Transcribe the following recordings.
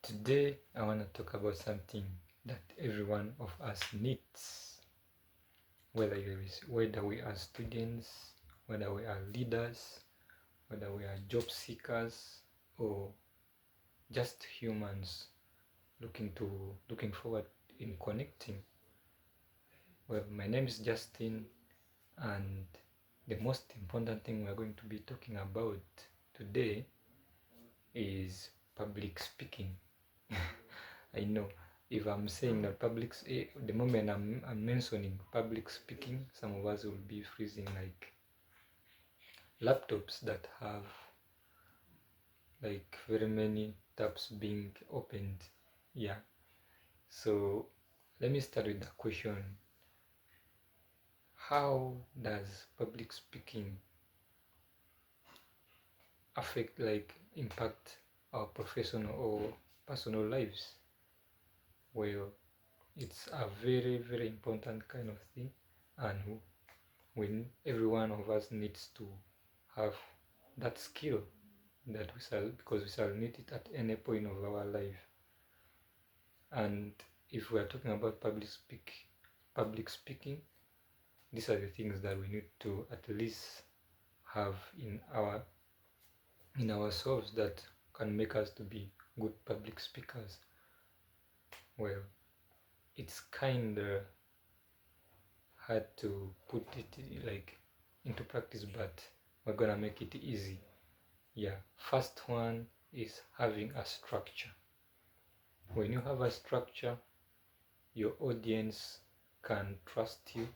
Today I want to talk about something that every one of us needs, whether we are students, whether we are leaders, whether we are job seekers, or just humans looking forward in connecting. Well, my name is Justin, and the most important thing we're going to be talking about today is public speaking. I know if I'm saying that the moment I'm mentioning public speaking, some of us will be freezing like laptops that have like very many tabs being opened. Yeah. So let me start with the question. How does public speaking impact our professional or personal lives? Well, it's a very, very important kind of thing, and when every one of us needs to have that skill because we shall need it at any point of our life. And if we are talking about public speaking, these are the things that we need to at least have in ourselves that can make us to be good public speakers. Well, it's kind of hard to put it like into practice, but we're gonna make it easy. Yeah, first one is having a structure. When you have a structure, your audience can trust you,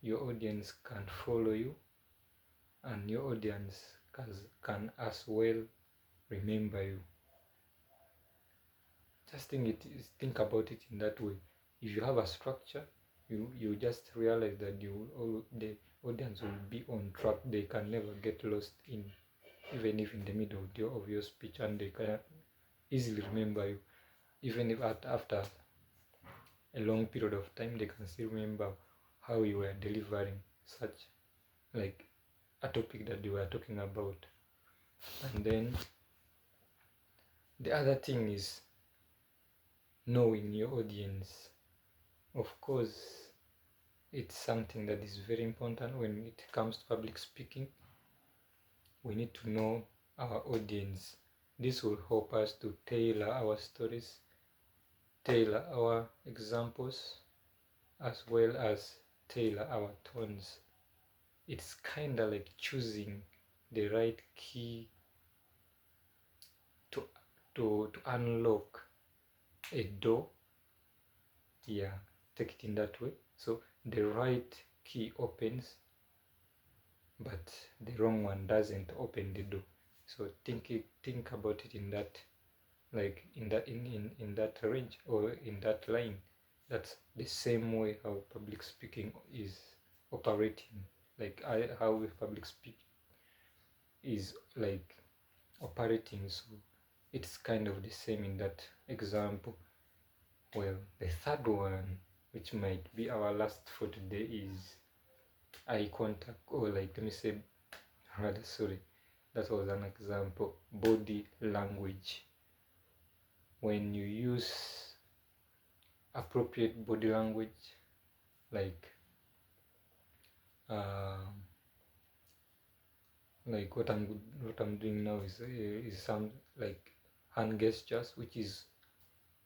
your audience can follow you, and your audience can as well remember you. Just think about it in that way. If you have a structure, you just realize that the audience will be on track. They can never get lost even if in the middle of your speech, and they can easily remember you. Even if after a long period of time, they can still remember how you were delivering such like a topic that you were talking about. And then the other thing is knowing your audience. Of course, it's something that is very important when it comes to public speaking. We need to know our audience. This will help us to tailor our stories, tailor our examples, as well as tailor our tones. It's kind of like choosing the right key to unlock a door. Yeah, take it in that way. So the right key opens, but the wrong one doesn't open the door. So think about it in that, like in that range or in that line. That's the same way how public speaking is operating. Like how public speak is like operating. So it's kind of the same in that example. Well, the third one, which might be our last for today, is eye contact, or like let me say rather sorry, that was an example, body language. When you use appropriate body language, like what I'm doing now is some like hand gestures, which is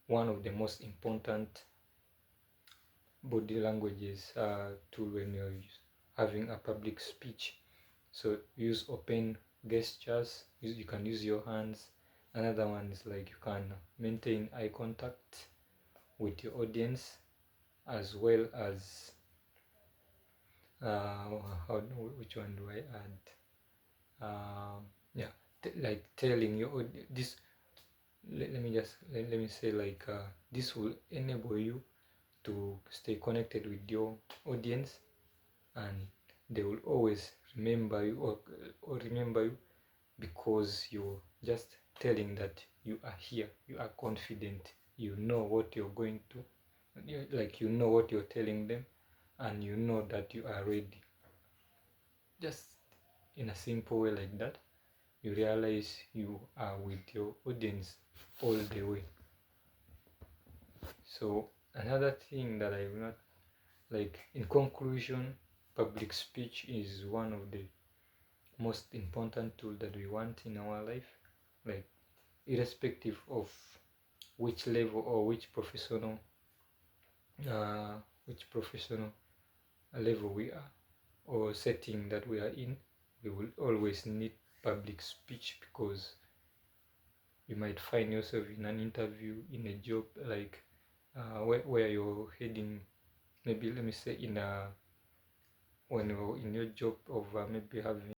one of the most important body languages to when you're having a public speech. So use open gestures, you can use your hands. Another one is like you can maintain eye contact with your audience, as well as which one do I add? Yeah, like telling your this. Let me say like this will enable you to stay connected with your audience, and they will always remember you or remember you because you're just telling that you are here, you are confident, you know what you're going to, like you know what you're telling them, and you know that you are ready. Just in a simple way like that, you realize you are with your audience all the way. So another thing that I will not like, in conclusion, public speech is one of the most important tool that we want in our life, like irrespective of which level or which professional level we are or setting that we are in, we will always need public speech, because you might find yourself in an interview, in a job, like where you're heading, maybe let me say in a when you're in your job of maybe having